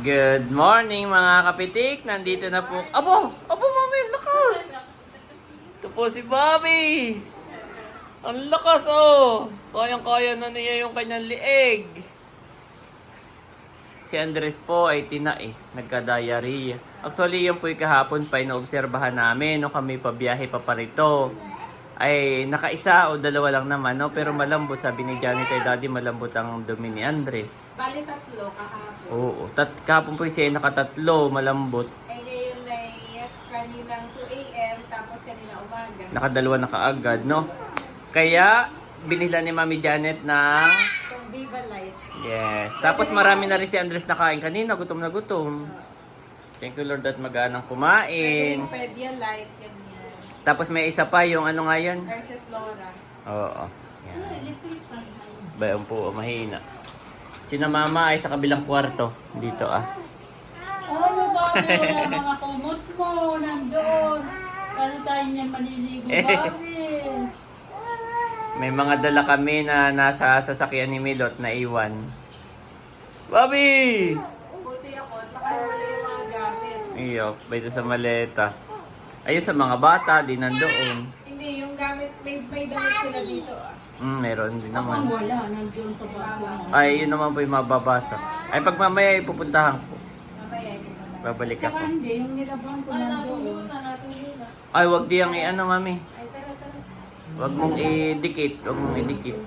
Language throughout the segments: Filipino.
Good morning mga kapitik. Nandito na po. Abo! Abo mami, lakas! Ito po si Bobby. Ang lakas oh. Kayang-kaya na niya yung kanyang lieg. Si Andres po ay nagka-diarrhea. Actually, yan po yung kahapon pa inoobserbahan namin. No, kami pabiyahe pa parito. Ay nakaisa o dalawa lang naman, no? Pero malambot, sabi ni Janet ay daddy, malambot ang dumi ni Andres. Bali tatlo kahapon. Oo, kahapon po siya ay nakatatlo, malambot. Ay ngayon ay kaninang 2 a.m. tapos kanina umaga. Nakadalawa na kaagad, no? Kaya, binila ni Mami Janet ng... Itong Viva Light. Yes. Tapos marami na rin si Andres nakain kanina, gutom na gutom. Thank you Lord at mag-aanang kumain. Yung Pedialyte, ganyan. Tapos may isa pa, yung ano nga yun? Persiflora. Oo. Yan. Bayan po, mahina. Sina Mama ay sa kabilang kwarto. Dito ah. Ano ba ito? Mga kumot mo, nandun. Paano tayo niya maliligo, Bobby? May mga dala kami na nasa sasakyan ni Milot na iwan. Bobby! Buti ako, nakahuli yung mga gamit. Iyo, dito sa maleta. Ayun sa mga bata, di nandoon. Hindi, yung gamit, may damit sila dito ah. Meron din Ang naman. wala, nandun sa bago. Ay, yun naman po yung mababasa. Ay, pag mamaya ipupuntahan ko. Mamaya, ito na. Babalik Tsaka ako. hindi, yung nilabang ko nandun. Natuloy na. Ay, wag diyang i-ano, Mami. Ay, tara. Wag mong idikit. Wag mong idikit.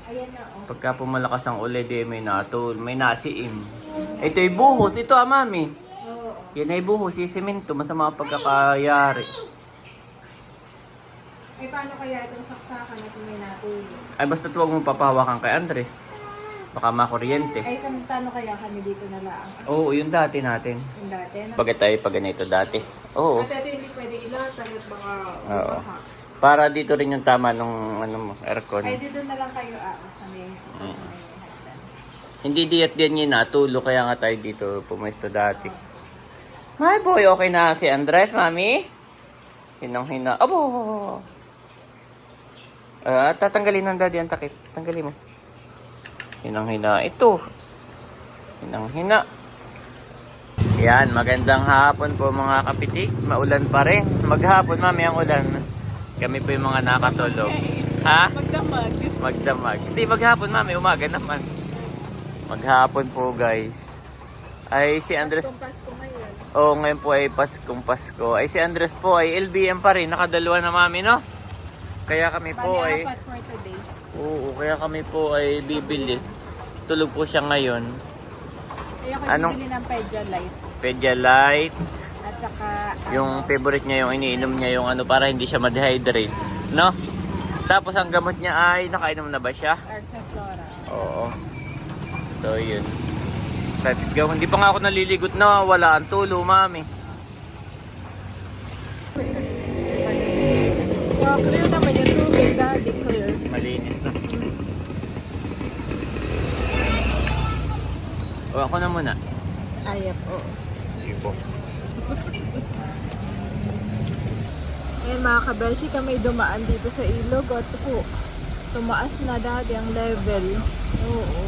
Ayan na oh. Pagka pumalakas ang ulit, may natul, may nasiim. Ito'y buhos. Ito ah, Mami. Oo. Yan ay buhos. Si semento. Masama ang pagkakayari. Ay, paano kaya itong saksakan na may natuloy? Ay, basta't huwag mong papahawakan kay Andres. Baka makuryente. Ay, paano kaya kami dito na lang? Oo, yung dati natin. Yung dati na. Pagka tayo pag ganito dati. Oo. Kasi ito hindi pwede ilatag at baka Oo. baka. Para dito rin yung tama nung ano mo, aircon. Ay, dito na lang kayo sa may Mm. hagdan. Hindi diat din yun natulo, kaya nga tayo dito pumesto dati. My boy, okay na si Andres, Mami? Hinang-hina. Abo! Tatanggalin ng daddy ang takip. Tanggalin mo. Hinang-hina. Ito. Hinang-hina. Yan, magandang hapon po mga kapitik. Maulan pa rin. Maghapon, Mami, ang ulan. Kami po yung mga nakatulog. Ha? Magdamag. Magdamag. Hindi, maghapon, Mami. Umaga naman. Maghapon po, guys. Ay, si Andres... Pasko ngayon. Oo, ngayon po ay Paskong Pasko. Ay, si Andres po ay LBM pa rin. Nakadalawa na, Mami, no? Kaya kami po ay... Apat for today. Oo, kaya kami po ay bibili. Tulog po siya ngayon. Ay, ako Anong- bibili ng Pedialyte. Pedialyte. At saka... Yung favorite niya, yung iniinom niya, yung ano, para hindi siya ma-dehydrate. No? Tapos ang gamot niya ay, nakainom na ba siya? Persiflora. Oo. So, yun. Let's go. Hindi pa nga ako naliligot na wala ang tulo, Mami. Wow, clear naman yung tubig, daddy. Clear. Malinis na. O, ako na muna. Ayap, oo. Sige po. Ayan mga kabeshi, kami dumaan dito sa ilog at po, tumaas na dati ang level. Oo.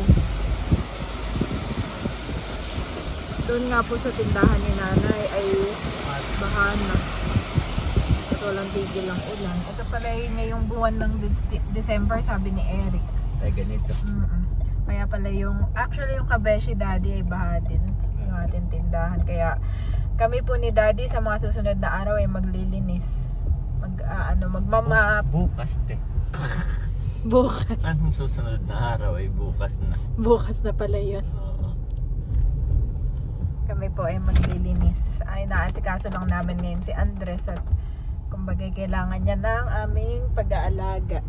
Doon nga po sa tindahan ni nanay ay bahan na. At walang tigil ang ulan. Ito pala yung ngayong buwan ng December, sabi ni Eric. Ay, ganito. Kaya pala actually yung kabeshi daddy ay baha din yung ating tindahan. Kaya kami po ni daddy sa mga susunod na araw ay maglilinis. Magmamap. Bukas, te. Bukas. Anong susunod na araw ay bukas na. Bukas na pala yun. Oo. Kami po ay maglilinis. Ay naasikaso lang namin ngayon si Andres at kumbaga kailangan niya ng aming pag-aalaga.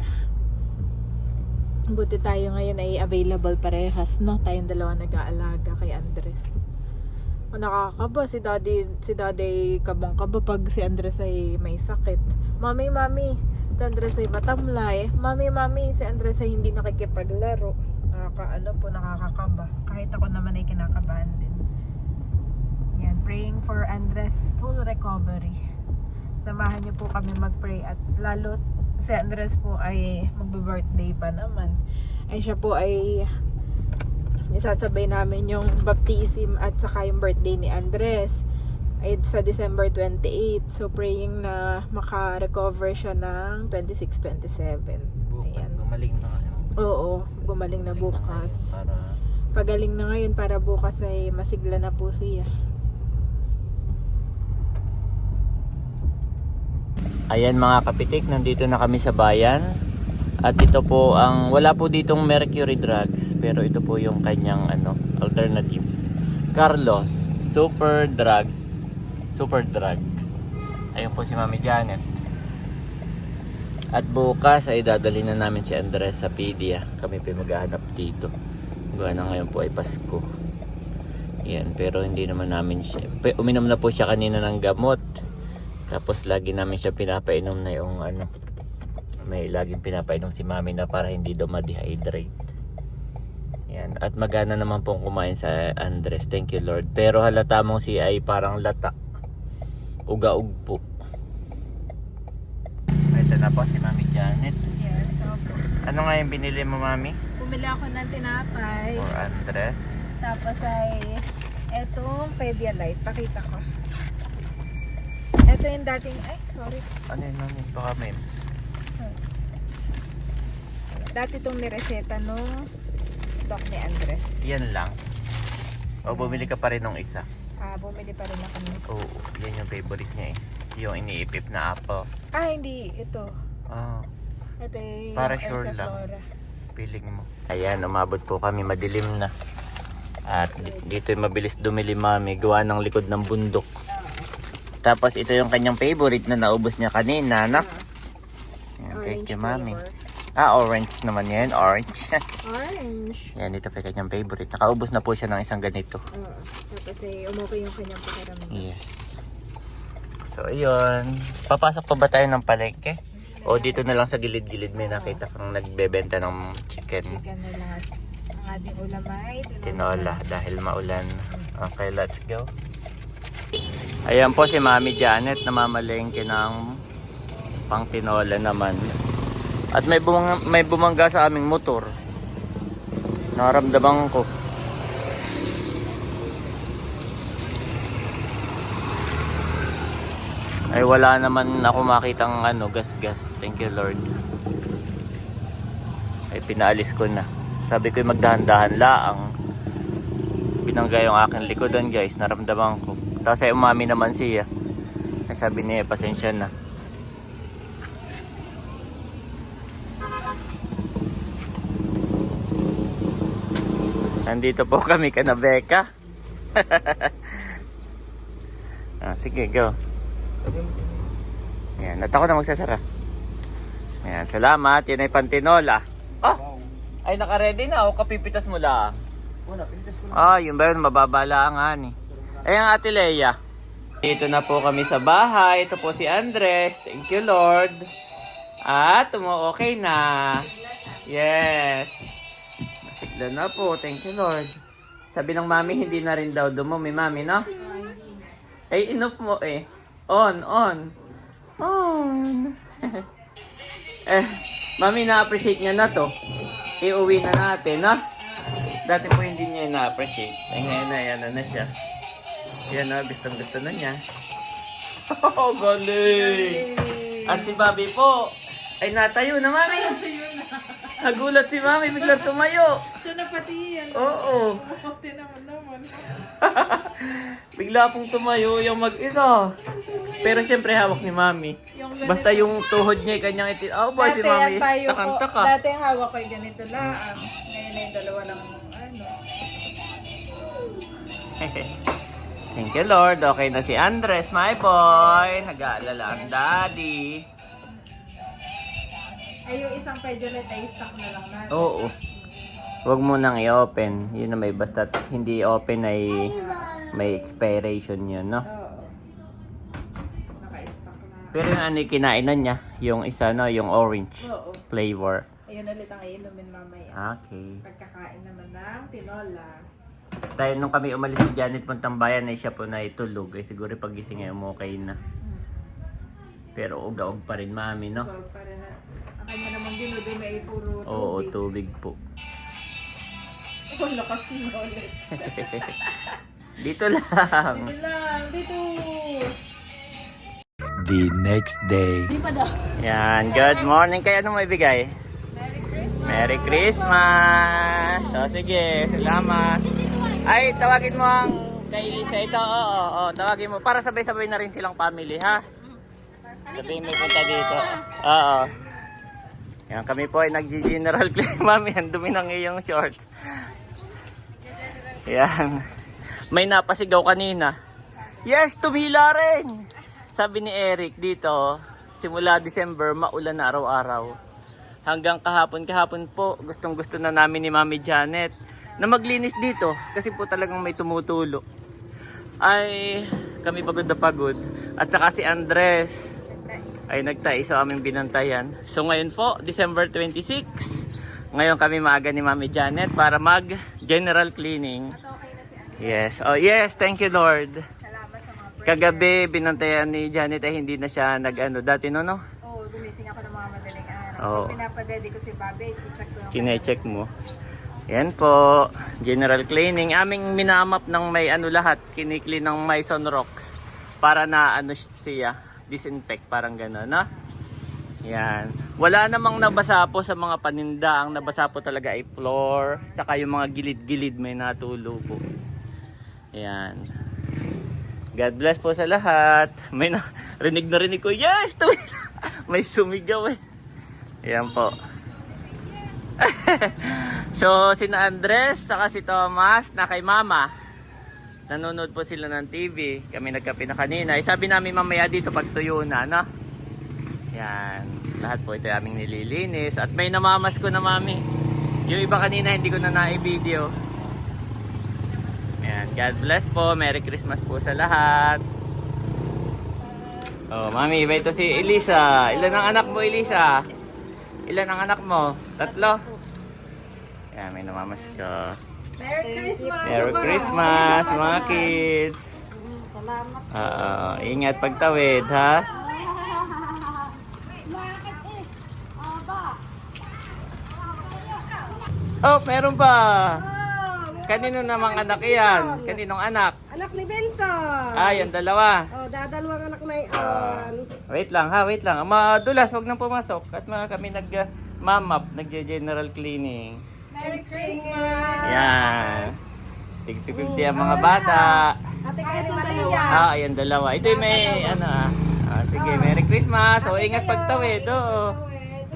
Buti tayo ngayon ay available parehas, no? Tayong dalawa nag-aalaga kay Andres. O, nakakaba si daddy kabang-kaba pag si Andres ay may sakit. Mami, si Andres ay matamlay. Mami, si Andres ay hindi nakikipaglaro. Nakakakaba. Kahit ako naman ay kinakabahan din. Yan, praying for Andres full recovery. Samahan niyo po kami mag-pray at lalo si Andres po ay magbe-birthday pa naman. Ay siya po ay isasabay namin yung baptism at saka yung birthday ni Andres ay sa December 28. So praying na maka-recover siya ng 26, 27. Ayan. Gumaling na kayo. Oo, gumaling na bukas. Para Pagaling na ngayon para bukas ay masigla na po siya. ayan mga kapitik, nandito na kami sa bayan. At ito po ang, wala po ditong Mercury Drugs, pero ito po yung kanyang alternatives. Carlos, Super Drugs. Super Drug. Ayun po si Mami Janet. At bukas ay dadalhin na namin si Andres sa Pedia. Kami po maghahanap dito. Gawa na ngayon po ay Pasko. Yan, pero hindi naman namin siya. Uminom na po siya kanina ng gamot. Tapos lagi namin siya pinapainom na yung may laging pinapainom si Mami na para hindi daw ma-dehydrate. Yan. At magana naman pong kumain sa Andres. Thank you Lord. Pero halata mong si ay parang lata. Uga-ug po. Ito na po si Mami Janet. Yes, so Ano nga yung binili mo, Mami? bumili ako ng tinapay. For Andres. Tapos ay etong Pedialyte. Pakita ko. Ito yung dating, ay sorry. Ano yun, Mami? Baka may... Dati itong nireseta no doc ni Andres. Yan lang. O bumili ka pa rin ng isa. Bumili pa rin ako nito. Oo, yan yung favorite niya eh. Yung iniipip na apple. Hindi. Ito. Ah, Ito yung Para Elsa sure lang. Flora. feeling mo. Ayan, umabot po kami, madilim na. At dito yung mabilis dumili Mami, gawa ng likod ng bundok. Tapos ito yung kanyang favorite na naubos niya kanina, no? Ayan, thank you Mami. Flavor. Orange naman yan, orange. Orange. Yan, ito pa yung kanyang favorite. Nakaubos na po siya ng isang ganito. Tapos umukay yung kanyang pakiramdam. Yes. So, ayun. Papasok pa ba tayo ng palengke? O dito na lang sa gilid-gilid may nakita kang nagbebenta ng chicken. Chicken na lahat. Ang ating ulam ay Tinola dahil maulan. Okay, let's go. Ayan po si Mami Janet na mamalengke ng pang tinola naman. At may bumangga sa aming motor. Naramdaman ko. Ay wala naman ako makitang gas-gas. Thank you Lord. Ay pinaalis ko na. Sabi ko magdahan-dahan laang. Binangga yung aking likodan guys. Naramdaman ko. Tapos ay umami naman siya. Ay sabi niya pasensya na. Nandito po kami kana Becca. Sige, go. Yan, at ako na magsasara. Yan, salamat. Yan ay pantinola. Oh! Ay, naka-ready na. O, kapipitas mo lang. Yun ba yun? Mababa lang ani. Ay, ang Ate Leia. Dito na po kami sa bahay. Ito po si Andres. Thank you, Lord. At, okay na. Yes. Masigla na po. Thank you, Lord. Sabi ng mami, hindi na rin daw dumumi, mami, no? Ay, enough mo eh. On. Mami, na-appreciate niya na to. Iuwi na natin, no? Dati po hindi niya na-appreciate. Ay, ngayon na, yan na siya. Yan na, gustong-gusto na niya. Oh, galing! At si Bobby po, ay natayo na, mami. Nagulat si mami, biglang tumayo. Siya na pati yan. Oo. Naman. Bigla pong tumayo yung mag-isa. Pero syempre hawak ni mami. Basta yung tuhod niya, kanyang itin. Oh boy, si mami. Takang-taka. Dati ang hawak ko ay ganito lang. Ngayon ay dalawa lang Thank you Lord. Okay na si Andres, my boy. Nag-aalala ang daddy. Ay, yung isang Pedialyte ay stock na lang natin. Oo. Huwag mo nang i-open. Yun na may basta hindi open ay may expiration yun, no? Oo. Naka-stock na. Pero yung kinainan niya, yung isa no, yung orange Oo. flavor. Ayun ulit ang iinumin mamaya. Okay. Pagkakain naman ng tinola. Dahil nung kami umalis si Janet puntang bayan ay siya po na itulog. Eh, siguro pag gising ay okay na. Pero ugaog pa rin mami, no? So, para na, ang kanya namang dinudumi ay puro tubig. Oo, tubig po. Oh, lakas na ulit. Dito lang. Dito lang, dito. The next day. Di pa daw. Yan, good morning. Kaya ano mo ibigay? Merry Christmas! So, sige, salamat. Ay, tawagin mo ang kay Lisa ito. Oo, tawagin mo. Para sabay-sabay na rin silang family, ha? Sabihin mo punta dito. Oo. Yan, kami po ay nag-general clean. Mami, ang dumi ng iyong shorts. Yan. May napasigaw kanina. Yes, tumila rin! Sabi ni Eric dito, simula December, maulan na araw-araw. Hanggang kahapon po, gustong-gusto na namin ni Mami Janet na maglinis dito kasi po talagang may tumutulo. Ay, kami pagod na pagod. At saka si Andres ay nagtai sa aming binantayan. So ngayon po, December 26, ngayon kami maaga ni Mami Janet para mag-general cleaning. Yes, oh yes, thank you Lord. Kagabi, binantayan ni Janet ay hindi na siya nag-ano. Dati no? Oo, gumising ako ng mga madaling araw. Oo. Pinapadedi ko si Bobby, i-check ko yung Kine-check mo. Yan po, general cleaning. Aming minamap ng may ano lahat, kinikli ng may Sunrox para na ano siya, disinfect, parang gano'n, no? Yan. Wala namang nabasa po sa mga paninda. Ang nabasa po talaga ay floor, saka yung mga gilid-gilid may natulo po. Yan. God bless po sa lahat. May rinig na rinig ko, yes! May sumigaw eh. Yan po. So, sina Andres, saka si Thomas, na kay Mama. Nanonood po sila ng TV. Kami nagkape na kanina. Sabi namin mamaya dito pag tuyo na, no? Yan. Lahat po ito aming nililinis. At may namamas ko na, Mami. Yung iba kanina hindi ko na na-video. Yan. God bless po. Merry Christmas po sa lahat. Oh, Mami, iba ito si Elisa. Ilan ang anak mo, Elisa? Ilan ang anak mo? 3? Yan, may namamas ko. Merry Christmas! Merry Christmas, mga kids. Salamat. Ingat pagtawid, ha? Bakit eh? Aba. Oh, meron pa. Kanino namang anak yan? Kaninong anak? Anak ni Benson. Yung dalawa. Oh, dadalawang anak na iyon. Wait lang ha, wait lang. Madulas, wag nang pumasok. At mga kami nag-mamap, nag-general cleaning. Merry Christmas! Yan. Tig-50 ang mga bata. Ate kayo itong dalawa. Ayan dalawa. Ito yung may ano sige, Merry Christmas. O, ingat pagtawid.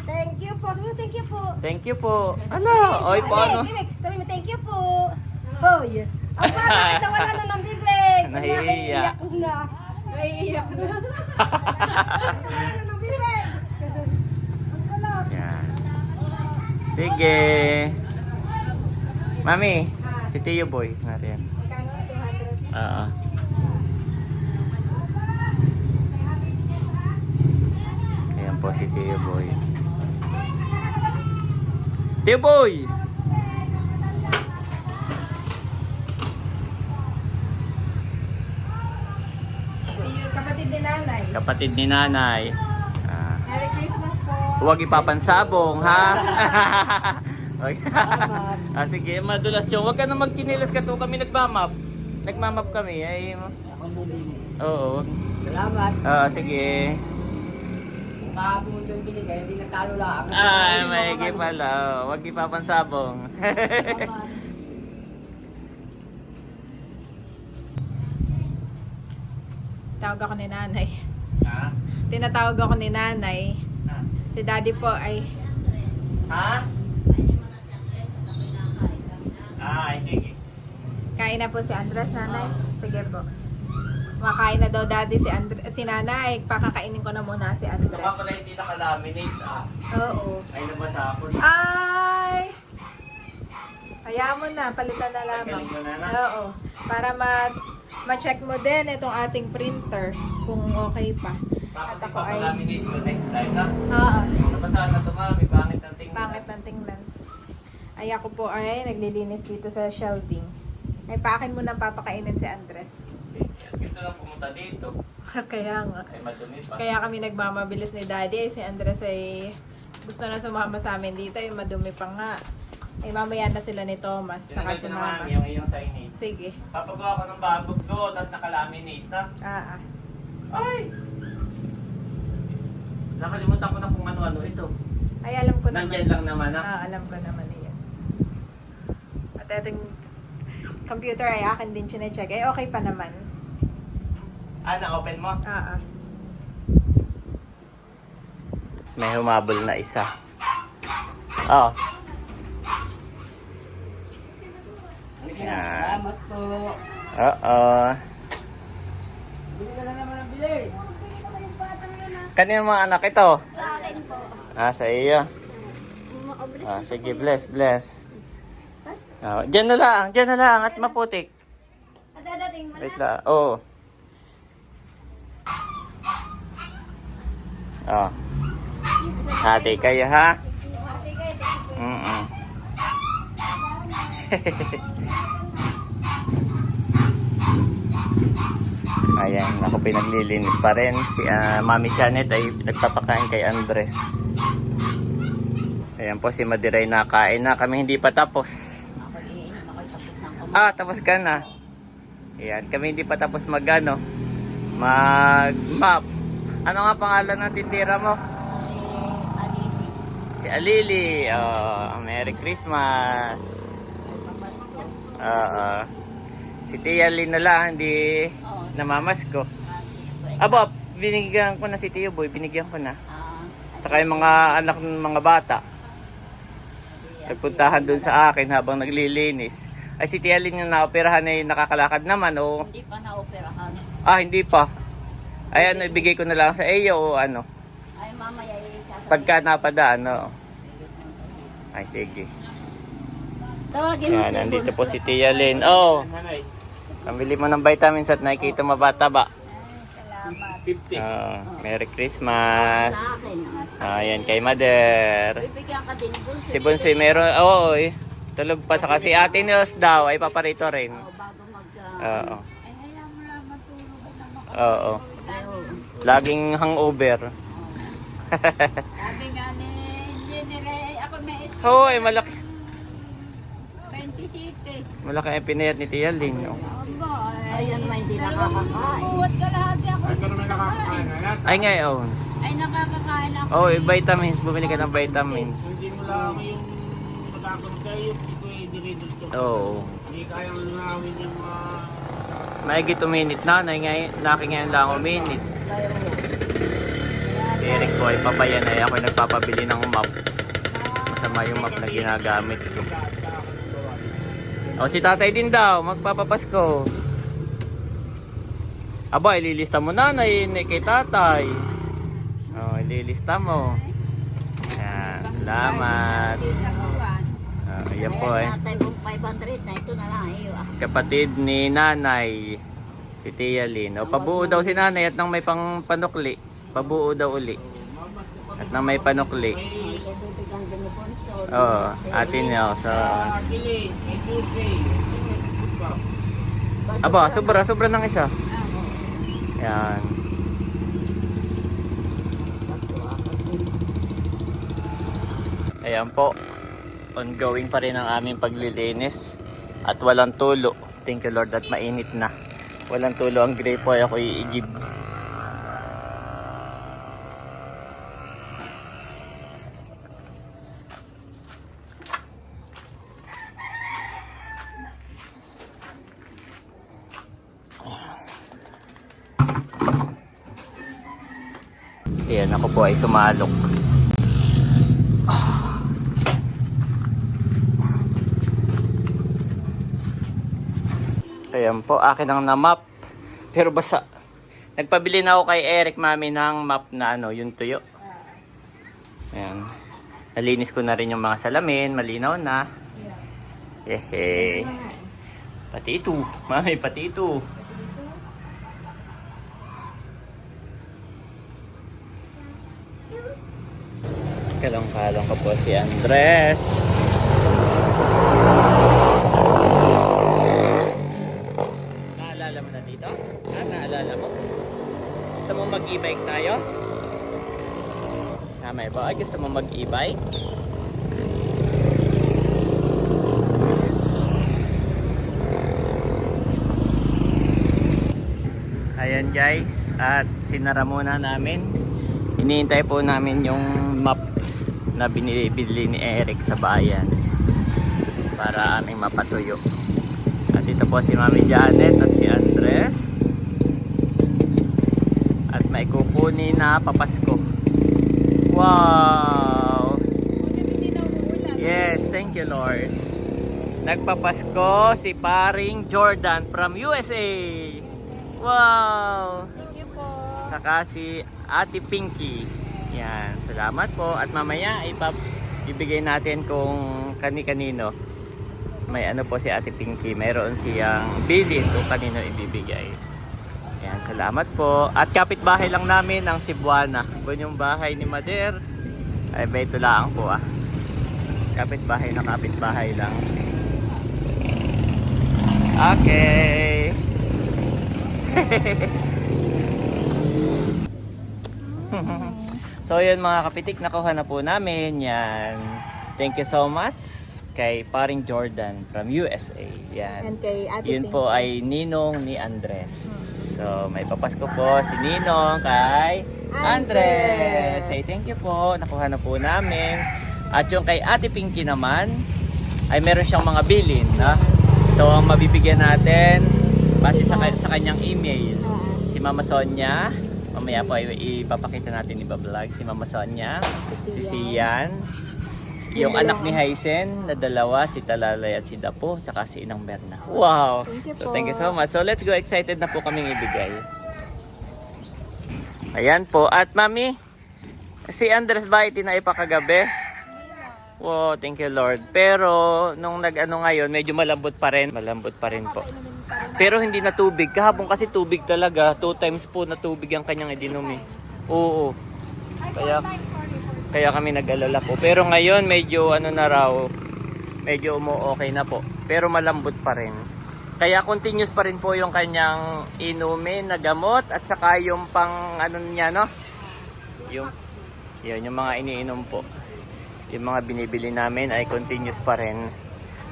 Thank you po. Sabi mo, thank you po. Thank you po. Ala, oy paano? Sabi mo, thank you po. Oh, yeah. Ang bakit nawala na ng bibig? Nahihiya. Na. Naiiyak na. Nawala na ng bibig. Ang kulot. Yan. Sige. Mami, si Tio Boy. Nariyan. Oo. Ayan po si Tio Boy. Tio Boy! Kapatid ni Nanay. Kapatid ni Nanay. Merry Christmas po. Huwag ipapansabong, ha? Sige, madulas Chong. Huwag ka na magchinilas ka to. Kami nagmamap. Nagmamap kami. Ay, oo. Salamat. Sige. Kung kahapon mo yung binigay, hindi natalo lang. Ay, maigi pala. Huwag ipapansabong. Tawag ako ni Nanay. Ha? Tinatawag ako ni Nanay. Si Daddy po ay... Ha? Ay, sige. Kain na po si Andres, Nanay. Sige po. Makain na daw Daddy si Nanay. Pakakainin ko na muna si Andres. Baka pala hindi nakalaminate, Oo. Ay, nabasa ako. Ay! Hayaan mo na, palitan na lamang. Pagaling mo na, Oo. Para ma-check mo din itong ating printer kung okay pa. At ako ay... Laminate ko next time, ha? Oo. Nabasa na ito, mami. Pangit ang tingnan. Pangit ng tingnan. Ay ako po ay naglilinis dito sa shelving. Ay paakin mo na papakainin si Andres. Gusto lang pumunta dito. Kaya nga. Ay, madumi pa. Kaya kami nagmamabilis ni Daddy. Si Andres ay gusto na sumama sa amin dito. Ay madumi pa nga. Eh, mamaya na sila ni Thomas. Saka si Mama. yung iyong signage. Sige. Papagawa ko ng babog do, tapos nakalaminate na. Ah. Ay! Nakalimutan ko na kung ano-ano ito. Ay, alam ko naman. Nandyan lang naman Alam ko naman yan. At itong computer ay akin din siya-check. Eh, okay pa naman. Na-open mo? May humabol na isa. Oh. Yan. Salamat po. Oo. Bili ka na naman ang bili. Kanino mga anak ito? Sa akin po. Sa iyo. Sige, bless. Diyan na lang at maputik. At dadating mo Wait lang. Oo. Hati kayo ha? Ayan, ako pinaglilinis pa rin. Si Mami Janet ay nagpapakain kay Andres. Ayan po, si Madiray nakain na. Kami hindi pa tapos. Tapos ka na. Ayan, kami hindi pa tapos mag-map. Ano nga pangalan ng tindera mo? Si Alili. Merry Christmas. Si Tia Lynn na lang, hindi namamasko. Aba, binigyan ko na si Tio Boy, binigyan ko na. Saka yung mga anak ng mga bata. Nagpuntahan doon sa akin habang naglilinis. Ay, si Tia Lynn yung naoperahan ay nakakalakad naman o... Hindi pa na-operahan. Hindi pa. Ay, ibigay ko na lang sa iyo o ano. Ay, mamaya sasabihin. Pagka napadaan, Ay, sige. Tawagin mo Yan, si nandito Bunso. po si Tia Lynn. Pambili mo ng vitamins at nakikita mabata ba? Salamat. Merry Christmas. Sa akin. Ayan, kay Mother. Bibigyan ka din ni Bunso. Si Bonsoy meron, tulog pa. Saka si Ate Nels daw, ay paparito rin. Bago mag... Oo. Ay, hayaan mo lang matulog na Oo. Laging hangover. Sabi nga ni Engineer, ako may Hoy, malaki. 27. Malaki ang pinayat ni Tia Lynn. Ayan naman hindi nakakakain. Buwat ka lahat ako. Ay, ngayon. Ay nakakakain ako. Vitamins. Bumili ka ng vitamins. Hindi mo lang yung magkakaroon kayo, ito ay dinidulto. Oo. Hindi kayang lungawin yung mga... Maigit uminit na. Naki ngayon lang uminit. Si Eric po ay papayan ay ako nagpapabili ng map. Masama yung map na ginagamit ko. Si tatay din daw. Magpapapasko. Aba, ililista mo na kay tatay. Ililista mo. Yan. Salamat. Ayan po eh. Natay kong 500 na ito na lang. Kapatid ni nanay. Si Tia Lynn. Pabuo daw si nanay at nang may panukli. Pabuo daw uli. At nang may panukli. Bibigyan din ni Bunso. Atin niya. Pili, may Tuesday. Aba, sobra ng isa. Yan. Ayan po. Ongoing pa rin ang aming paglilinis. At walang tulo. Thank you Lord at mainit na. Walang tulo ang grape ay ako iigib. Ayan, ako po ay sumalok. Ayan po, akin ang na-map. Pero basa. Nagpabili na ako kay Eric, mami, ng map na yung tuyo. Ayan. Nalinis ko na rin yung mga salamin, malinaw na. Hehe. Pati ito, mami, pati ito. Kalong-kalong ko po si Andres. Naalala mo na dito? Naalala mo? Gusto mo mag-e-bike tayo? Tama ba? Gusto mo mag-e-bike? Ayan guys, at sinara muna namin. Iniintay po namin yung map na binibili ni Eric sa bayan para aming mapatuyo. At ito po si Mami Janet at si Andres. At may kukunin na papasko. Wow! Yes, thank you Lord. Nagpapasko si paring Jordan from USA. Wow! Thank you po. Saka si Ate Pinky. Yan, salamat po. At mamaya ibigay natin kung kani-kanino. May ano po si Ate Pinky. Mayroon siyang bilin kung kanino ibibigay. Yan, salamat po. At kapitbahay lang namin ang Cebuana. Kung yung bahay ni Mader, ay ba ito lang po ah. Kapitbahay na kapitbahay lang. Okay. So yun mga kapitik, nakuha na po namin yan. Thank you so much kay paring Jordan from USA. Yan. And kay Ate Yun Pinky. po ay ninong ni Andres. So may papasko po si ninong kay Andres. Say thank you po, nakuha na po namin. At yung kay Ate Pinky naman ay meron siyang mga bilin, no? So ang mabibigyan natin base sa kanyang email. Si Mama Sonia, mamaya po ay ipapakita natin, iba-vlog si Mama Sonia, si Sian, yung anak ni Haisen na dalawa, si Talalay at si Dapo, saka si Inang Berna. Wow! Thank you So po. thank you so much. So let's go, excited na po kaming ibigay. Ayan po. At Mami, si Andres ba itinaipa kagabi? Wow, thank you Lord. Pero nung nag-ano ngayon, medyo malambot pa rin. Malambot pa rin po. Pero hindi na tubig. Kahapon kasi tubig talaga. 2 times po na tubig ang kanyang idinom eh. Oo. Kaya kami nag-alala po. Pero ngayon medyo ano na raw, medyo okay na po. Pero malambot pa rin. Kaya continuous pa rin po yung kanyang inumin na gamot at saka yung pang ano niya, no? Yung mga iniinom po. Yung mga binibili namin ay continuous pa rin.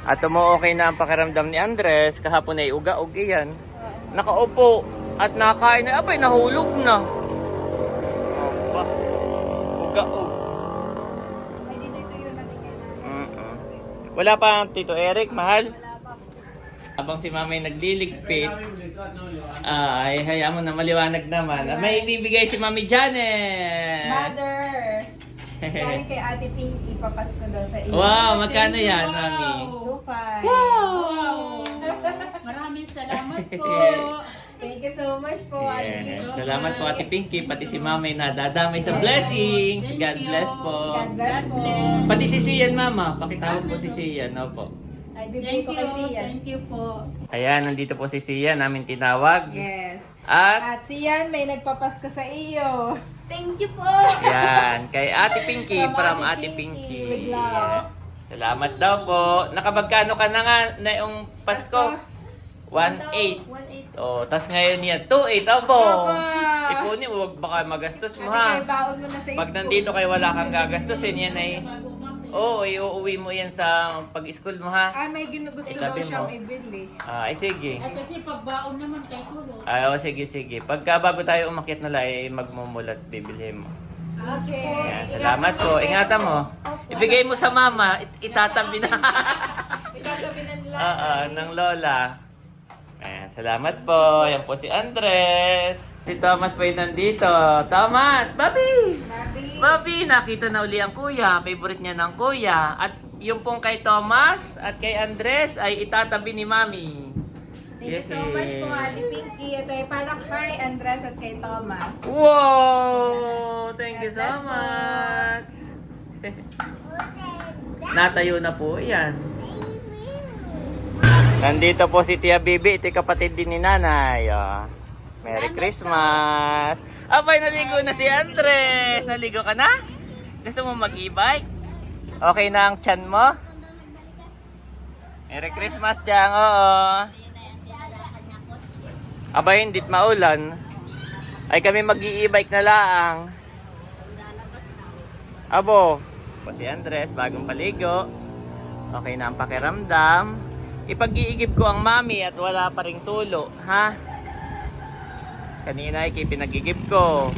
At okay na ang pakiramdam ni Andres. Kahapon ay uga-ugi yan. Nakaupo at nakain na. Abay, nahulog na. Aba, uga-ug. Wala pa Tito Eric, mahal? Habang si Mama ay nagliligpit, ay hayaan mo na maliwanag naman. At may ibibigay si Mami Janet. Mother! Galing kay Ate Pinky, papasko daw sa iyo. Wow, magkano yan, Mami? 2.5. Wow! Maraming salamat po. Thank you so much po, Ate Yes. Pinky. Salamat po Ate Pinky, pati si Mama ay nadadamay sa blessings. God bless po. God bless po. Pati si Sian, Mama. Pakitawag po si Sian, opo. Ay, bibigay Thank ko kay you. Sian. Thank you po. Ayan, nandito po si Sian, namin tinawag. Yes. At At Sian, may nagpapasko sa iyo. Thank you po. yan, kay Ate Pinky, from Ate With Pinky. love. Salamat daw po. Nakabagkano ka na nga na yung Pasko? 1.8. 1.8. Oh, tas ngayon yan, 2.8. Opo. Papa! Ipunin, huwag baka magastos mo Kaya ha. baon mo na sa Pag school. nandito kayo wala kang gagastusin, yan ay... Oo, iuuwi mo yan sa pag-school mo ha. Ah, may ginugusto daw Itabi mo. siyang ibili. Ay, sige. At kasi pagbaon naman kay Kulo. Ay, sige. Pagka bago tayo umakyat na ay magmumulat, bibili mo. Okay. Yan, salamat po. Ingatan mo. Ibigay mo sa mama, itatabi na. Itatabi na nila. ng lola. Ayan, salamat po. Yan po si Andres. Si Thomas po yung nandito. Thomas! Bobby! Bobby, nakita na uli ang kuya. Favorite niya ng kuya. At yung pong kay Thomas at kay Andres ay itatabi ni Mami. Thank you so much po, Ate Pinky. Ito ay para kay Andres at kay Thomas. Wow! Thank you so much. Natayo na po yan. Nandito po si Tia Bibi. Ito yung kapatid din ni Nanay. Oh. Merry Christmas! Abay, naligo na si Andres! Naligo ka na? Gusto mo mag-e-bike? Okay na ang tiyan mo? Merry Christmas, Chang! Oo! Abay, hindi maulan. Ay kami mag-e-bike na laang. Abo! Po si Andres, bagong paligo. Okay na ang pakiramdam. Ipag-iigib ko ang mami at wala pa ring tulo, ha? Kanina ay pinagigip ko.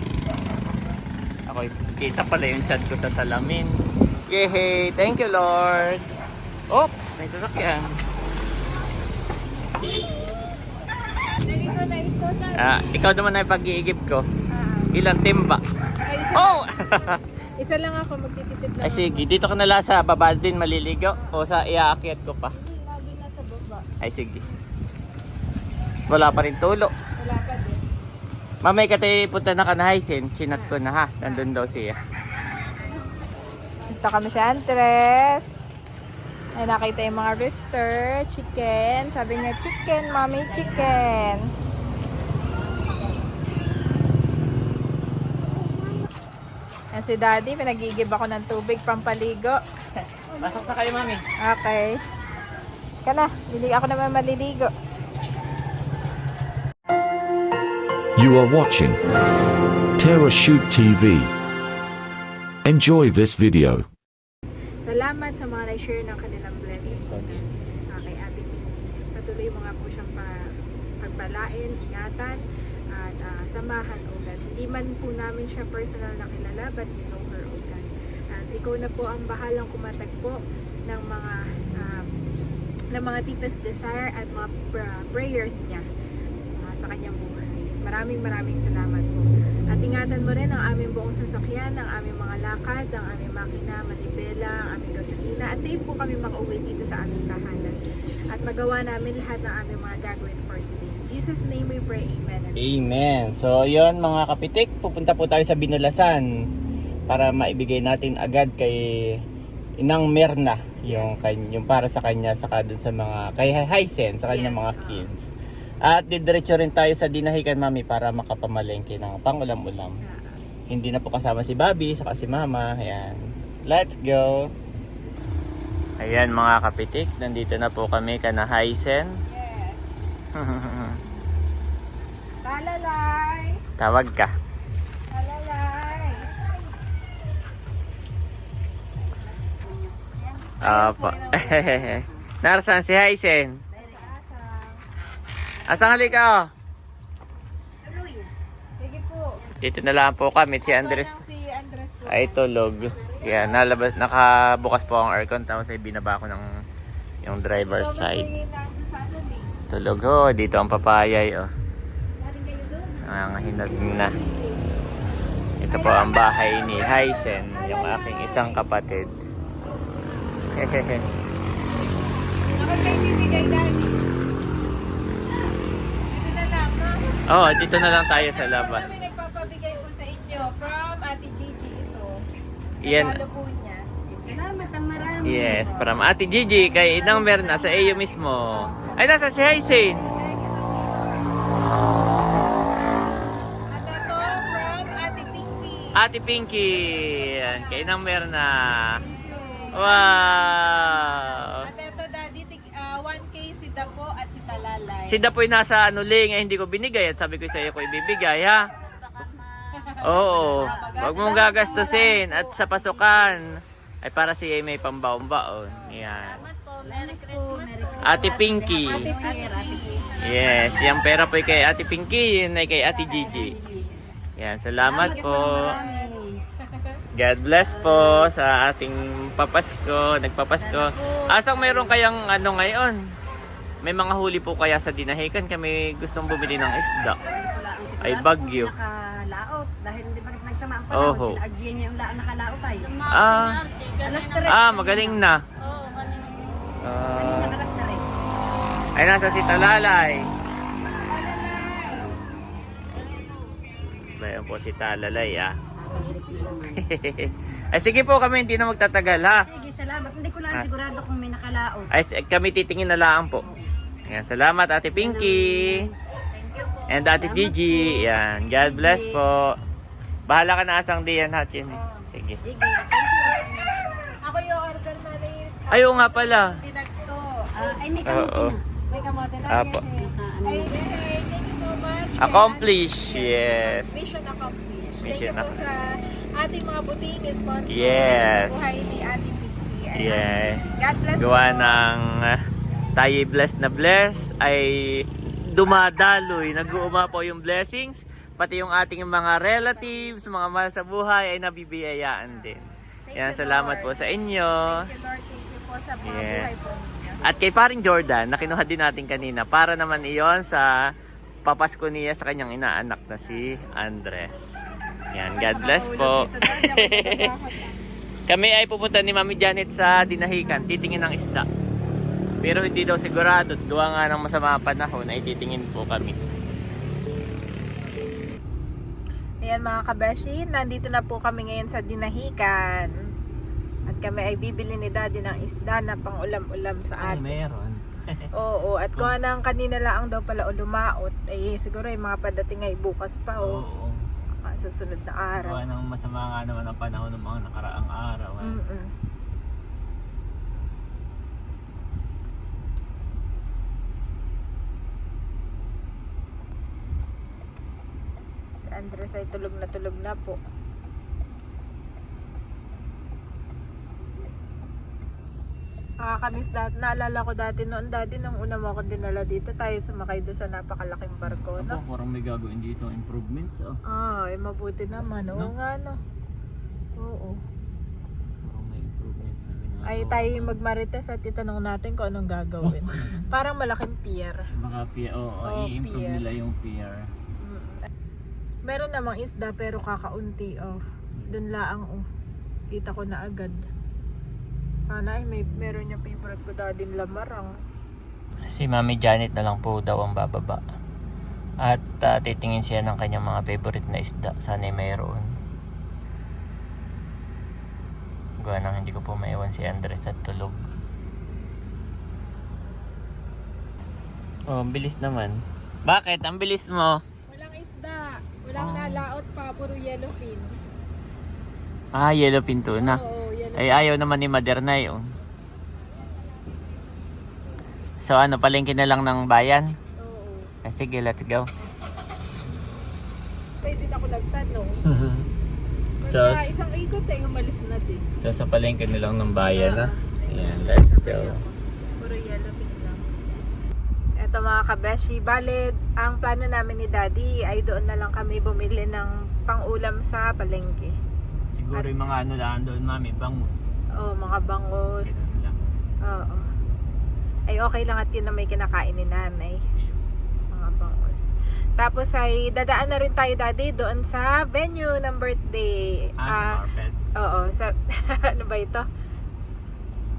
Ako kita pala yung chat ko sa salamin. Yay! Thank you, Lord! Oops! May sasakyan. Ikaw naman ay pag-iigip ko. Ilang timba? Oh! Isa lang ako, magtitipid lang Ay sige, dito ka nala sa baba din maliligo o sa iaakyat ko pa? Lagi nasa baba. Ay sige. Wala pa rin tulo. Wala pa din. Mamay ka tayo punta na ka na Hysen. Chinat ko na ha. Nandun daw siya. Ito kami sa Andres. Ay, nakita yung mga rooster. Chicken. Sabi niya, chicken, mommy, chicken. Yan si daddy, pinagigib ako ng tubig pampaligo. Pasok na kayo, mami. Okay. Kana, ako naman maliligo. You are watching Terra Shoot TV. Enjoy this video. Salamat sa mga na-share ng kanilang blessings kay Ate Pinky. Patuloy mo nga po siyang pagpalain, ingatan, at samahan, O God. Hindi man po namin siya personal na kilala, but you know her, O God. At ikaw na po ang bahalang kumatagpo ng mga deepest desire at mga prayers niya sa kanyang buhay. Maraming salamat po. At ingatan mo rin ang aming buong sasakyan, ang aming mga lakad, ang aming makina, manibela, ang aming gasolina. At safe po kami makauwi dito sa aming tahanan. At magawa namin lahat ng aming mga gagawin for today. In Jesus' name we pray. Amen. Amen. So, yon mga kapitik, pupunta po tayo sa Binulasan para maibigay natin agad kay Inang Merna yung para sa kanya, saka dun sa mga kay Hysen, sa kanya mga kids. At didiretso rin tayo sa Dinahican, mami, para makapamalengke ng pang-ulam-ulam. Hindi na po kasama si Bobby, saka si Mama. Ayan. Let's go! Ayan mga kapitik, nandito na po kami kana Hysen. Yes. Talalay! Tawag ka. Talalay! Apo. Narasan si Hysen? Asang halika? Sige po. Dito na lang po kami. Si Andres Si Andres po. ay tulog. Yan, nakabukas po ang aircon. Tapos ay binaba ko ng yung driver's side. Tulog ho. Dito ang papayay. Oh. Ang hinag na. Ito po ang bahay ni Hysen. Yung aking isang kapatid. Hehehe. Bakit kayo bibigay, Daddy? Dito na lang, no? Oh, dito na lang tayo sa labas. Kami nagpapabigay po sa inyo from Ate Gigi ito. Yan. Regalo po niya. Salamat ang marami. Yes, from Ate Gigi kay Inang Merna sa iyo mismo. Ay, nasa si Hysen. At ito from Ate Pinky. Ate Pinky. Yan, kay Inang Merna. Wow. At ito, Daddy, 1K si Dapo at si Talalay. Si Dapoy nasa ling, hindi ko binigay at sabi ko sa iyo ko ibibigay, ha? Oo. Huwag mong gagastusin at sa pasukan ay para siya may pambaon-baon. Yan. Merry Christmas. Ate Pinky. Ate Pinky. Yes, yung pera po kay Ate Pinky, yun ay kay Ate Gigi. Yan, salamat po. God bless po sa ating papasko, nagpapasko. Asang meron kayang ano ngayon? May mga huli po kaya sa Dinahican, kami gustong bumili ng isda. Ay bagyo. Nakalaot. Dahil hindi ba nagsama ang Oho. panahon. Sila Arjen niya yung laan nakalaot ay. Magaling na. Oo, kanina. Alas 3. Ay nasa si Talalay. Bayan po si Talalay, ah. Ay sige po, kami hindi na magtatagal, ha. Sige, salamat. Hindi ko lang sigurado kung may nakalaot. Ay kami titingin na lang po. Ayan, salamat Ate Pinky. And Ate Gigi. Yan, God bless po. Bahala ka na asang diyan, ha, Chin. Sige. Ako yung order na rin. Ayaw nga pala. Tinagto. Ay, may Oo. May kamote na Apo. yan. Ay, thank you so much. Accomplish, yes. Mission accomplished. Mission Thank you po sa ating mga buting sponsor. Yes. Sa buhay ni Ate Pinky. Ayan. Yeah. God bless Gawa po. ng tayo blessed na bless ay dumadaloy. Nag-uumapaw yung blessings. Pati yung ating mga relatives, mga mahal sa buhay ay nabibiyayaan din. Yan, salamat po sa inyo. Thank you, Lord. Thank you po sa mga Yeah. buhay po ninyo. At kay paring Jordan, na kinuha din natin kanina, para naman iyon sa papasko niya sa kanyang inaanak na si Andres. Yan, God bless po. Kami ay pupunta ni Mami Janet sa Dinahican, titingin ng isda. Pero hindi daw sigurado, gawa nga ng masama panahon ay titingin po kami. Ayan mga kabeshi, nandito na po kami ngayon sa Dinahican. At kami ay bibili ni Daddy ng isda na pang ulam-ulam sa atin. Meron. Oo, at kung anong kanina lang daw pala lumaot, eh siguro yung mga padating ay bukas pa o Oo. susunod na araw. Gawa ng masama nga naman ang panahon ng mga nakaraang araw. Mm-mm. Si Andres ay tulog na po. Nakakamiss dati. Naalala ko dati noon, Daddy, nung una mo ako dinala dito, tayo sumakay doon sa napakalaking barko, no? Parang may gagawin dito improvements. Ay, mabuti naman. Oo No? nga, no? Oo. Parang may improvements na ginagawa. Ay, tayo magmarites at itanong natin kung anong gagawin. Parang malaking pier. Baka pier, i-improve pier. nila yung pier. Meron namang isda pero kakaunti, Doon laang, Kita ko na agad. Sana ay meron yung favorite ko Daddy lamarang. Si Mami Janet na lang po daw ang bababa. At titingin siya ng kanyang mga favorite na isda. Sana ay mayroon. Gawa nang hindi ko po maiwan si Andres at tulog. Oh, ang bilis naman. Bakit? Ang bilis mo. Walang isda. Walang nalaot pa. Puro yellowfin. Ah, yellowfin tuna. Oo, yellowfin. Ay, ayaw naman ni Mother na yun. So ano, palengke na lang ng bayan? Oo. Sige, let's go. Pwede na ako nagtanong. So, Kaya isang ikot umalis na din. sa palengke na lang ng bayan, ha? Ayan, let's go. Puro yellowfin lang. Eto mga kabeshi, bale, ang plano namin ni Daddy ay doon na lang kami bumili ng pang-ulam sa palengke. Siguro yung mga ano lang doon, Mami, bangus. Oo, mga bangos. Ganun lang. Oo. Ay okay lang at yun na may kinakain ni nanay. Mga bangos. Tapos ay dadaan na rin tayo, Daddy, doon sa venue ng birthday. Sa Marpets. Oo, sa ano ba ito?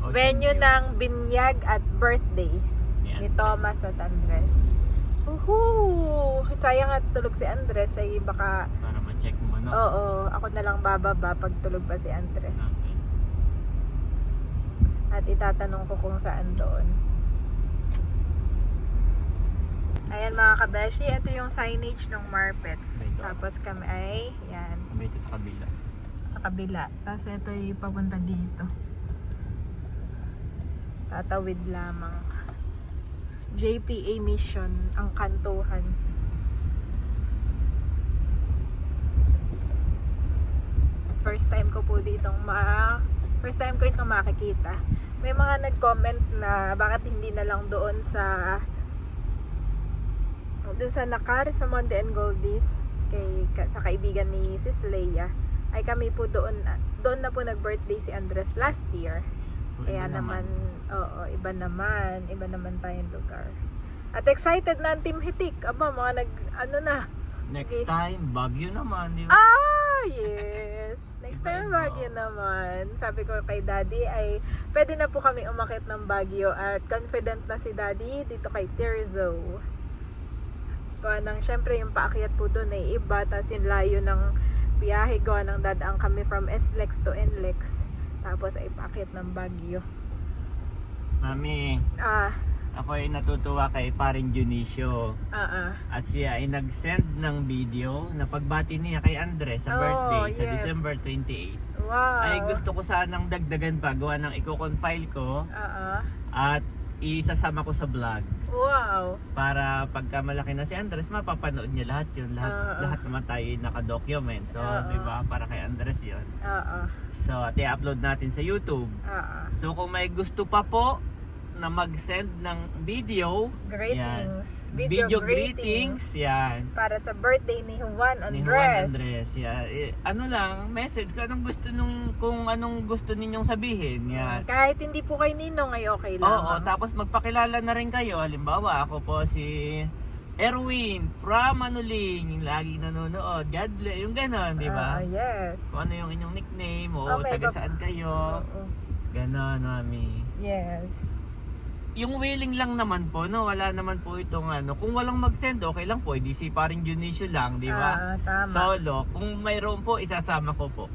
Ocean Venue View. ng binyag at birthday Yan. ni Thomas at Andres. Woohoo! Sayang at tulog si Andres ay baka Para ma-check mo, no? oo, ako na lang bababa pag tulog pa si Andres. Okay. At itatanong ko kung saan doon. Ayan mga kabeshi, ito yung signage ng Marpets. Ito. Tapos kami ay, yan, May ito sa kabila. sa kabila. Tapos ito yung papunta dito. Tatawid lamang. JPA Mission, ang kantuhan. First time ko po ditong first time ko itong makikita. May mga nag-comment na bakit hindi na lang doon sa Nakar, sa Monde and Goldies, sa kaibigan ni Sis Leia. Ay kami po doon na po nag-birthday si Andres last year. So, Kaya iba naman, oo, iba naman tayong lugar. At excited na ang Team Hitik. Aba, mga Next Okay. time, Baguio naman. Di ba? Yes! Next time Iba-iba. Baguio naman. Sabi ko kay Daddy ay pwede na po kami umakit ng Baguio at confident na si Daddy dito kay Tirzo. Gawa ng, syempre yung paakyat po doon ay iba, tapos yung layo ng biyahe, gawa ng dadaan kami from SLEX to NLEX. Tapos ay paakyat ng Baguio. Mami, Ah, ako ay natutuwa kay paring Junicio. At siya ay nag-send ng video na pagbati niya kay Andres sa Oh, birthday sa yeah. December 28. Wow. Ay gusto ko sanang dagdagan pa, gawa ng i-compile ko at isasama ko sa vlog. Wow. Para pagka malaki na si Andres, mapapanood niya lahat yun. Lahat naman tayo naka-document. So, di ba, para kay Andres yun. So, at i-upload natin sa YouTube. So, kung may gusto pa po na mag-send ng video. Greetings. Yan. Video greetings. Yan. para sa birthday ni Juan Ni Juan Andres. Andres. Yan. Ano lang, message kung anong gusto ninyong sabihin. Yan. Kahit hindi po kay Ninong ay okay lang. Oo, tapos magpakilala na rin kayo. Halimbawa, ako po si Erwin from Manuling, yung laging nanonood. God bless, yung ganon, di ba? Yes. Kung ano yung inyong nickname o may taga saan kayo. Oo. Ganon, mami. Yes. Yung willing lang naman po, no? Wala naman po itong ano. Kung walang mag-send, okay lang po. Hindi si paring Dionisio lang, di ba? Tama. Solo. Kung mayroon po, isasama ko po.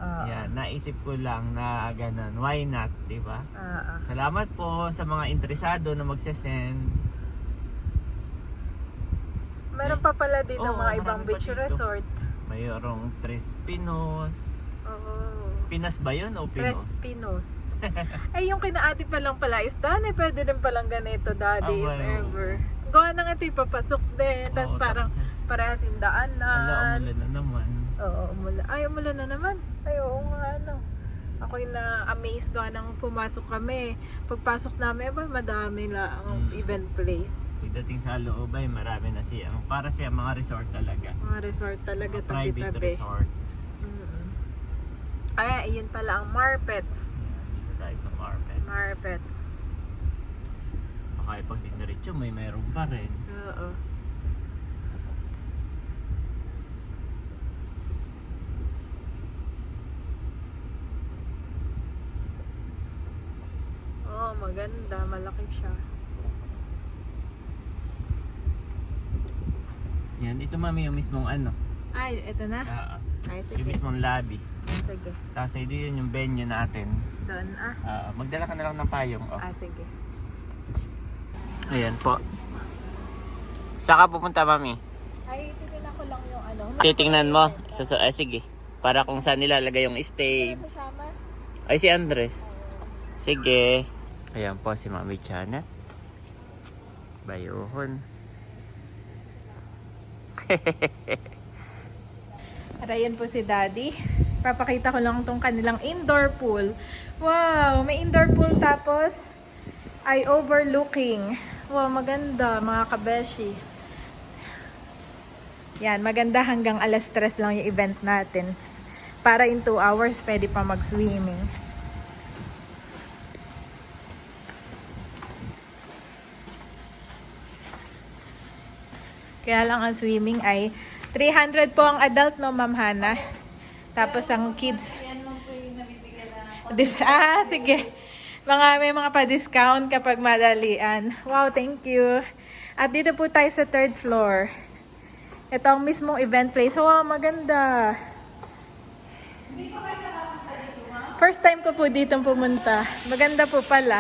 Oo. Yan, naisip ko lang na ganon. Why not, di ba? Oo. Salamat po sa mga interesado na magsasend. Meron pa pala dito Oo, mga ibang marami pa beach dito. resort. Mayroong Tres Pinos. Oo. Pinas ba yun o Tres Pinos? Pinos. Ay, yung kinaati pa lang pala is Dani, pwede din palang ganito, Daddy, if well. ever. Gawa na nga ito, ipapasok din. Tapos Oo, parang tapos, parehas yung ala, daanan. umulan na naman. Oo, umulan. Ay, umulan na naman. Ay, oo nga, ano. Ako'y na-amaze gawa nang pumasok kami. Pagpasok namin, ba, madami lang ang event place. Pagdating sa loob ay marami na siya. Para siya mga resort talaga. Mga resort talaga, Mga private tabi-tabi. resort. Ay, ayun pala ang Marpets. Yan, dito tayo sa Marpet. Marpets. Baka pag diniretso may meron pa rin. Oo. Oh, maganda. Malaki siya. Yan, ito mami yung mismong ano. Ay, eto na. Ay, Yung sige. mismong lobby. Sige. Tapos ito yun yung venue natin. Doon, Magdala ka na lang ng payong. Oh. sige. Ayan po. Saan ka pupunta mami? Ay, titignan ko lang yung ano. Titingnan mo. Sige. Para kung saan nilalagay yung stage. Kasama? Ay, si Andres. Sige. Ayan po si Mami Janet. Bayuhon. At ayan po si Daddy. Papakita ko lang tong kanilang indoor pool. Wow! May indoor pool tapos ay overlooking. Wow, maganda mga kabeshi. Yan, maganda hanggang alas 3 lang yung event natin. Para in 2 hours, pwede pa mag-swimming. Kaya lang ang swimming ay 300 po ang adult, no, Ma'am Hana? Tapos ang kids... sige. May mga pa-discount kapag madalian. Wow, thank you. At dito po tayo sa 3rd floor. Ito ang mismong event place. Wow, maganda. First time ko po dito pumunta. Maganda po pala.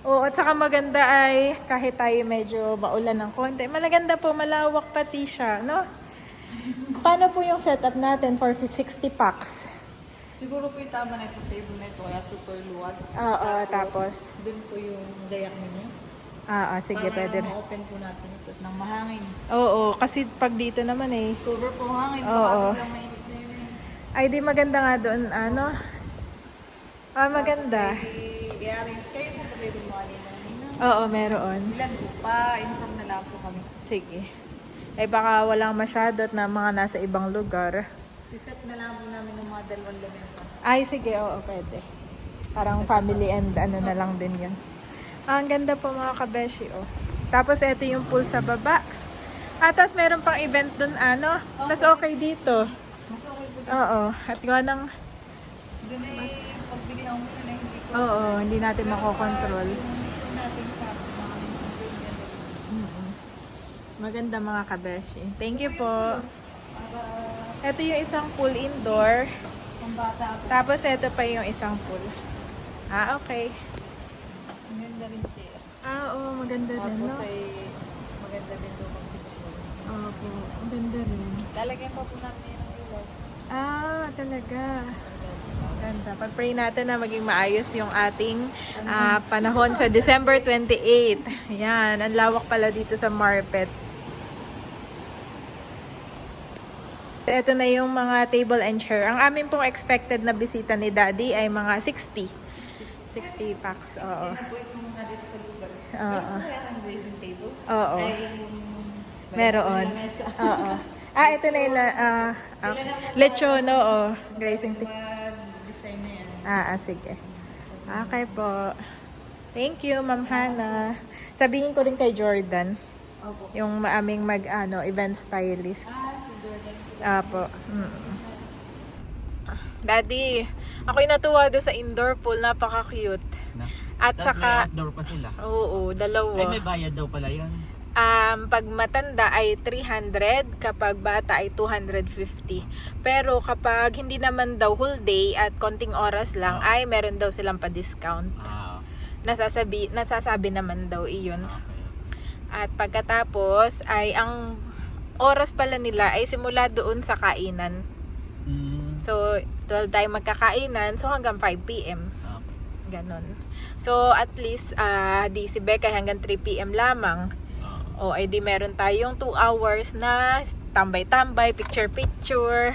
Oo, at saka maganda ay kahit tayo medyo maulan ng konti. Malaganda po, malawak pati siya, no? Paano po yung setup natin for 60 packs? Siguro po yung tama na itong table na ito, kaya super luwag. Oo, tapos? Dun po yung dayak ninyo. Sige, pwede rin. Para ma-open po natin ito ng mahangin. Oo, kasi pag dito naman eh. Cover po ang hangin, Oo. baka biglang mainit na yun. Ay, di maganda nga doon, ano? Maganda. I-arrange kayo po pag kayo bumali na nila. Oo, meron. Ilan po pa, inform na lang po kami. Sige. Ay, baka walang masyado at na mga nasa ibang lugar. Siset na lang po namin ng mga 2 lamesa. Ay, sige, oo, pwede. Parang family and ano na lang din yun. Ang ganda po mga kabeshi, oh. Tapos, ito yung pool sa baba. Tapos meron pang event dun, ano? Mas okay dito. Mas okay po. Oo. At gawa ng... Doon ay pagbili ang muna na hindi ko. Oo, hindi natin makokontrol. Yung natin sa mga Maganda mga kabeshi. Thank you po. Ito yung isang pool indoor. pambata po. Tapos, ito pa yung isang pool. Okay. Ang ganda rin siya. Oo, maganda din, no? Tapos ay maganda din doon mag-picture. Opo, maganda rin. Lalagyan pa po natin yung ilaw. Talaga. Ganda. Pag-pray natin na maging maayos yung ating panahon sa December 28. Ayan, ang lawak pala dito sa Marpets. Ito na yung mga table and chair. Ang amin pong expected na bisita ni Daddy ay mga 60. 60 packs, oo. Oo. Oo. Meron. Oo. Ito na yung lechon, oo. Glazing table. Sige. Okay po. Thank you, Ma'am Hana. Sabihin ko rin kay Jordan. Yung maaming event stylist. Apo. Daddy, ako'y natuwa doon sa indoor pool. Napaka-cute. At Tapos saka, may outdoor pa sila. oo, Ay, dalawa. may bayad daw pala yun. Pag matanda ay 300, kapag bata ay 250. Pero kapag hindi naman daw whole day at konting oras lang, ay meron daw silang pa-discount. Nasasabi naman daw iyon. Okay. At pagkatapos ay ang oras pala nila ay simula doon sa kainan. So 12 tayo magkakainan, so hanggang 5 PM. Ganon. So at least di si Becca hanggang 3 PM lamang. O ay di meron tayong 2 hours na tambay-tambay, picture-picture.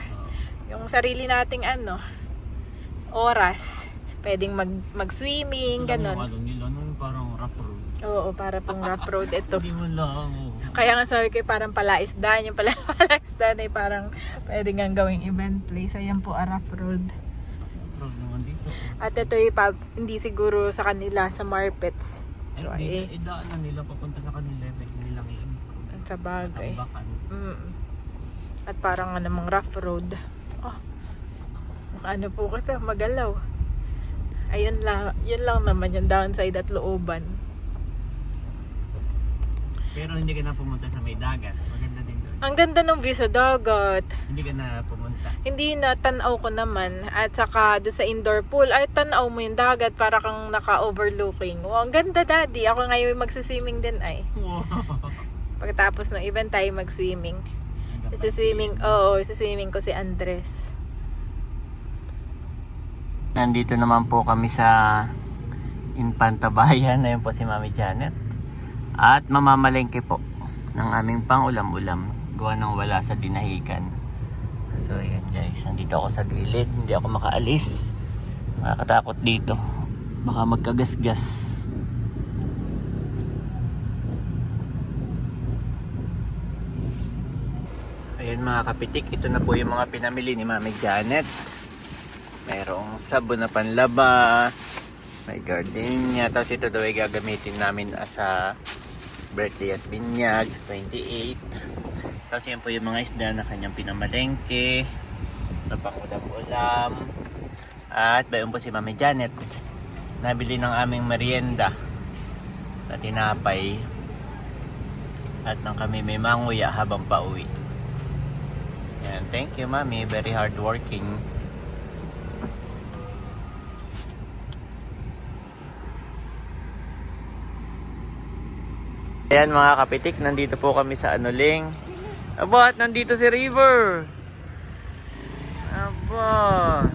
Yung sarili nating oras. Pwedeng mag-swimming, ganon. Parang rough road. Oo, para pong rough road ito. Hindi mo lang. Kaya nga sabi ko parang palaisdaan. Yung palaisdaan ay parang pwede nga gawing event place. Ayan po, rough road. Road naman dito. At ito hindi siguro sa kanila, sa Marpets. Ito ay Idaan na nila papunta sa kanila. Pwede nilang i-improve. sa bagay. Tambakan. At parang namang rough road. Ano po kasi, magalaw. Ayun lang, yun lang naman yung downside at looban. Pero hindi ka na pumunta sa may dagat. Maganda din doon. Ang ganda ng view sa dagat. Hindi ka na pumunta. Hindi na, tanaw ko naman. At saka doon sa indoor pool, ay tanaw mo yung dagat para kang naka-overlooking. Wow, ang ganda, Daddy. Ako ngayon magsiswimming din ay. Wow. Pagkatapos ng event tayo mag-swimming. Isiswimming ko si Andres. Nandito naman po kami sa Infantabayan. Ayun po si Mami Janet. At mamamalengke po ng aming pang-ulam-ulam. Gawa ng wala sa dinahikan. So ayan guys, nandito ako sa gilid. Hindi ako makaalis. Nakakatakot dito. Baka magkagasgas. Ayan mga kapitik, ito na po yung mga pinamili ni Mami Janet. Merong sabon na panlaba, may gardenia, tapos ito daw ay gagamitin namin sa birthday at binyag, 28. Tapos yan po yung mga isda na kanyang pinamalengke, na pang-ulam-ulam. At bayon po si Mami Janet, nabili ng aming merienda na tinapay. At nang kami may manguya habang pauwi. Yan, thank you Mami, very hard working. Ayan mga kapitik, nandito po kami sa Anuling. Aba, at nandito si River. Aba.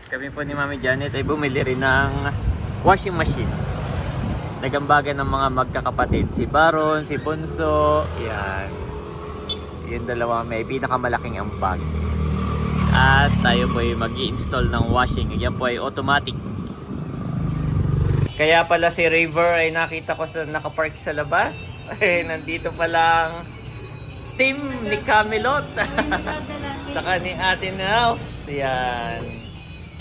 Kami po ni Mami Janet ay bumili rin ng washing machine. Nagambagan ng mga magkakapatid. Si Baron, si Bunso. Yan. Yung dalawa may pinakamalaking ambag. At tayo po ay mag-i-install ng washing. Yan po ay automatic. Kaya pala si River ay nakita ko sa nakapark sa labas. Nandito palang team ni Camelot. Saka ni Ate Nels. Yan.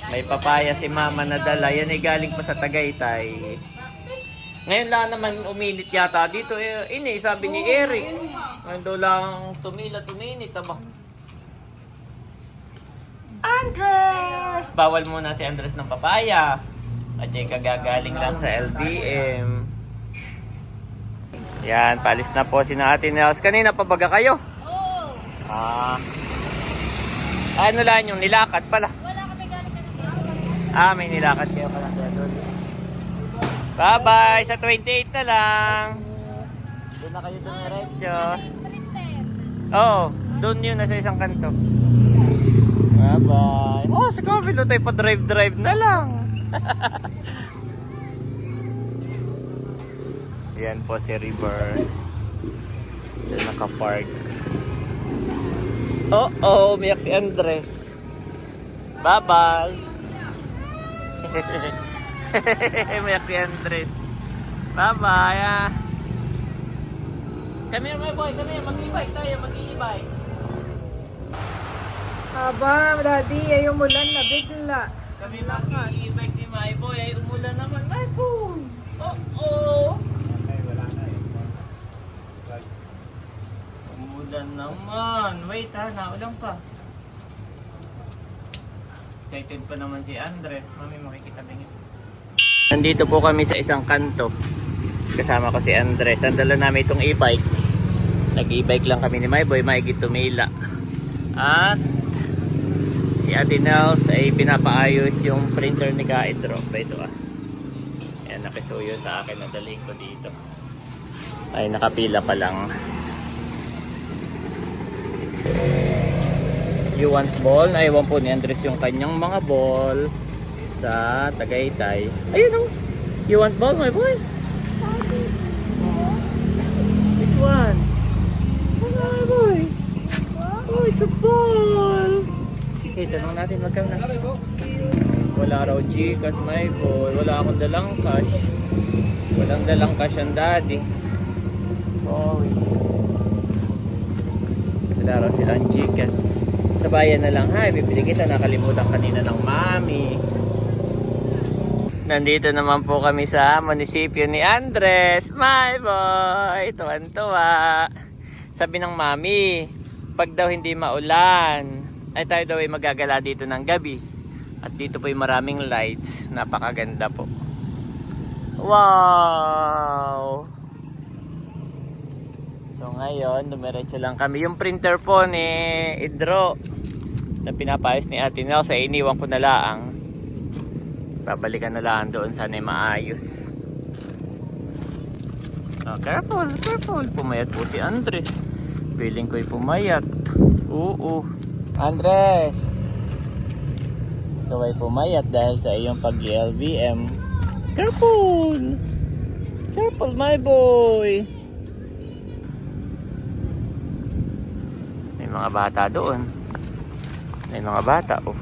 May papaya si Mama na dala. Yan ay galing pa sa Tagaytay. Ngayon lang naman uminit yata dito. Ini, sabi ni Eric. Ngayon daw lang uminit. Aba. Andres! Bawal muna si Andres ng papaya. At yung kagagaling lang sa LBM. Yan, palis na po si Ate Nels. Kanina pa baga kayo? Oo. Ano lang yung nilakad pala? Wala kami galing ka May nilakad kayo pala doon. Bye-bye! Sa 28 na lang. Doon na kayo dumiretso. Oo, doon yun, nasa isang kanto. Bye-bye! Sa kabilo tayo pa drive na lang. Yan po si River. Diyan nakapark. Oh, umiyak si Andres. Bye-bye. Umiyak si Andres. Bye-bye. Come here, my boy. Come here. Mag-e-bike tayo. Mag-e-bike. Aba, daddy, ay umulan na bigla. Kami mag-e-bike ni my boy. Ay umulan naman, my boy. Oh. Umulan naman. Wait ha, naulang pa. Excited pa naman si Andres. Mami, makikita din. Nandito po kami sa isang kanto. Kasama ko si Andres. Sandala namin itong e-bike. Nag-e-bike lang kami ni my boy. Maigit tumila. At si Ate Nels ay pinapaayos yung printer ni Kaidro. Ito Ayan, nakisuyo sa akin na dalhin ko dito. Ay, nakapila pa lang. You want ball? Naiwan po ni Andres yung kanyang mga ball sa Tagaytay. Ayun You want ball, my boy? Which one? My boy. Oh, it's a ball. Okay, tanong natin magkano. Wala raw Gcash, my boy. Wala akong dalang cash. Walang dalang cash ang daddy. Sorry. Wala raw silang Gcash. Sa bayan na lang ha, bibili kita. Nakalimutan kanina ng mami. Nandito naman po kami sa munisipyo ni Andres. My boy, tuwan-tuwa. Sabi ng mami, pag daw hindi maulan, ay tayo daw ay magagala dito ng gabi. At dito po yung maraming lights. Napakaganda po. Wow! So ngayon, dumiretso lang kami. Yung printer po ni Idro na pinapayos ni Ate Nels, ay iniwan ko na lang. Babalikan na lang doon, sana ay maayos. Oh, careful. Pumayat po si Andres. Feeling ko'y pumayat. Oo. Andres! Ikaw ay pumayat dahil sa iyong pag-LVM. Careful! Careful, my boy! May mga bata doon. May mga bata, oh.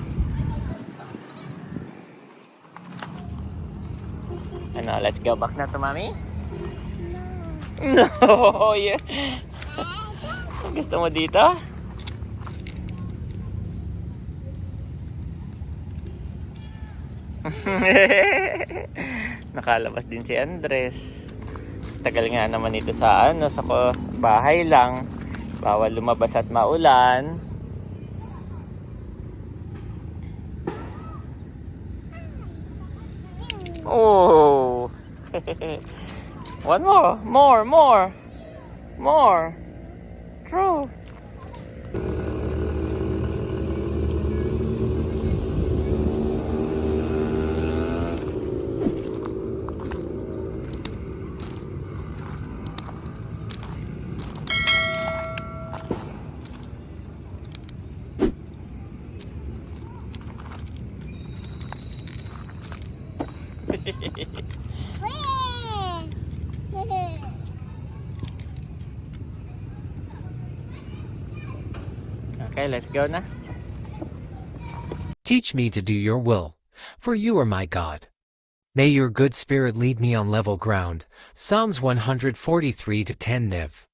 Ano, let's go back na to, mami? No! Yeah. Gusto mo dito? Nakalabas din si Andres. Tagal nga naman ito sa bahay lang. Bawal lumabas at maulan. Oh. One more. True. Okay, let's go na. Teach me to do your will, for you are my God. May your good spirit lead me on level ground. Psalms 143 to 10 Niv.